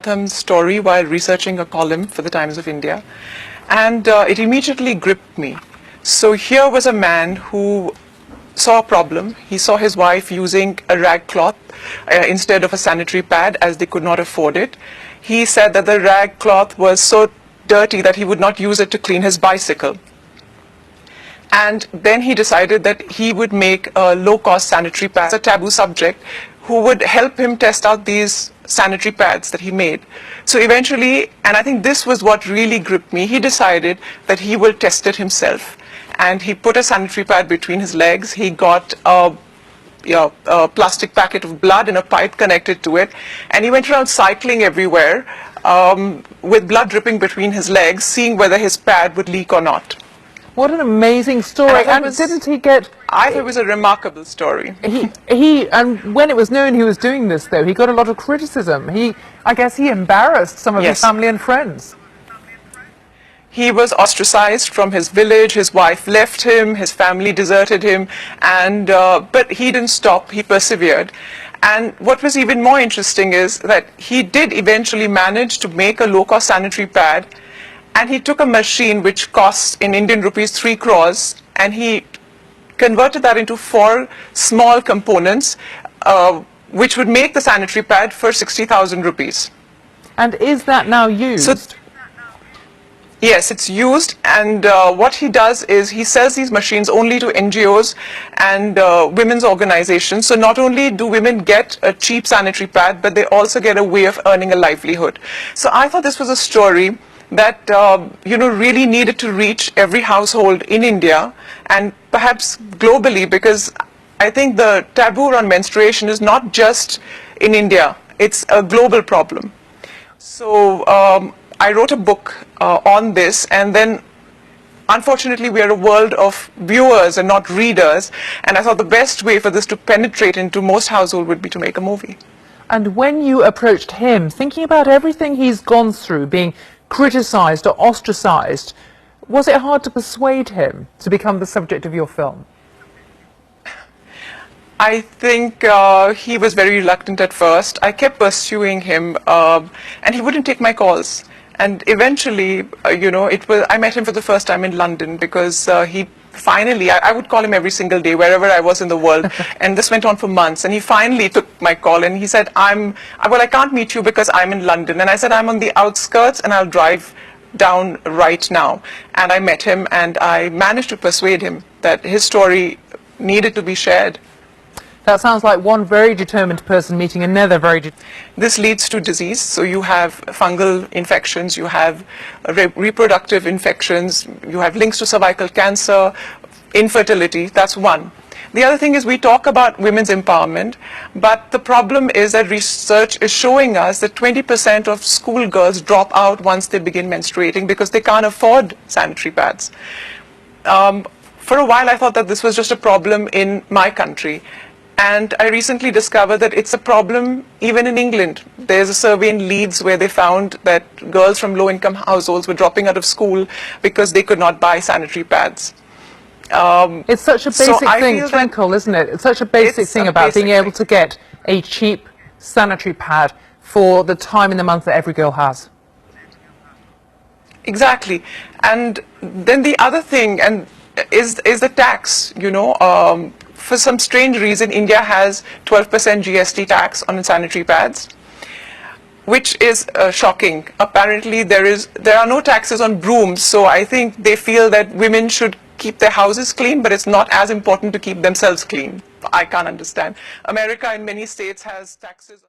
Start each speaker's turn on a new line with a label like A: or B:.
A: Gautam's story while researching a column for the Times of India, and it immediately gripped me. So here was a man who saw a problem. He saw his wife using a rag cloth instead of a sanitary pad, as they could not afford it. He said that the rag cloth was so dirty that he would not use it to clean his bicycle. And then he decided that he would make a low-cost sanitary pad, a taboo subject, who would help him test out these sanitary pads that he made. So eventually, and I think this was what really gripped me, he decided that he will test it himself. And he put a sanitary pad between his legs. He got a plastic packet of blood and a pipe connected to it. And he went around cycling everywhere with blood dripping between his legs, seeing whether his pad would leak or not.
B: What an amazing story! And didn't he get?
A: I thought it was a remarkable story.
B: And when it was known he was doing this, though, he got a lot of criticism. I guess he embarrassed some of his family and friends.
A: He was ostracized from his village. His wife left him. His family deserted him. And but he didn't stop. He persevered. And what was even more interesting is that he did eventually manage to make a low-cost sanitary pad. And he took a machine which costs in Indian rupees 3 crores, and he converted that into 4 small components, which would make the sanitary pad for 60,000 rupees.
B: And is that now used?
A: Yes, it's used, and what he does is he sells these machines only to NGOs and women's organizations. So not only do women get a cheap sanitary pad, but they also get a way of earning a livelihood. So I thought this was a story that really needed to reach every household in India and perhaps globally, because I think the taboo around menstruation is not just in India, it's a global problem. So I wrote a book on this, and then unfortunately we are a world of viewers and not readers, and I thought the best way for this to penetrate into most households would be to make a movie.
B: And when you approached him, thinking about everything he's gone through, being criticized or ostracized, was it hard to persuade him to become the subject of your film?
A: I think he was very reluctant at first. I kept pursuing him, and he wouldn't take my calls. And eventually, I met him for the first time in London, because he finally, I would call him every single day, wherever I was in the world, and this went on for months, and he finally took my call, and he said, I can't meet you because I'm in London. And I said, I'm on the outskirts, and I'll drive down right now. And I met him, and I managed to persuade him that his story needed to be shared.
B: That sounds like one very determined person meeting another very
A: This leads to disease. So you have fungal infections, you have reproductive infections, you have links to cervical cancer, infertility. That's one. The other thing is we talk about women's empowerment, but the problem is that research is showing us that 20% of schoolgirls drop out once they begin menstruating because they can't afford sanitary pads. For a while I thought that this was just a problem in my country. And I recently discovered that it's a problem even in England. There's a survey in Leeds where they found that girls from low-income households were dropping out of school because they could not buy sanitary pads.
B: It's such a basic thing, Twinkal, isn't it? It's such a basic thing about being able to get a cheap sanitary pad for the time in the month that every girl has.
A: Exactly. And then the other thing is the tax, For some strange reason, India has 12% GST tax on sanitary pads, which is shocking. Apparently, there are no taxes on brooms, so I think they feel that women should keep their houses clean, but it's not as important to keep themselves clean. I can't understand. America in many states has taxes.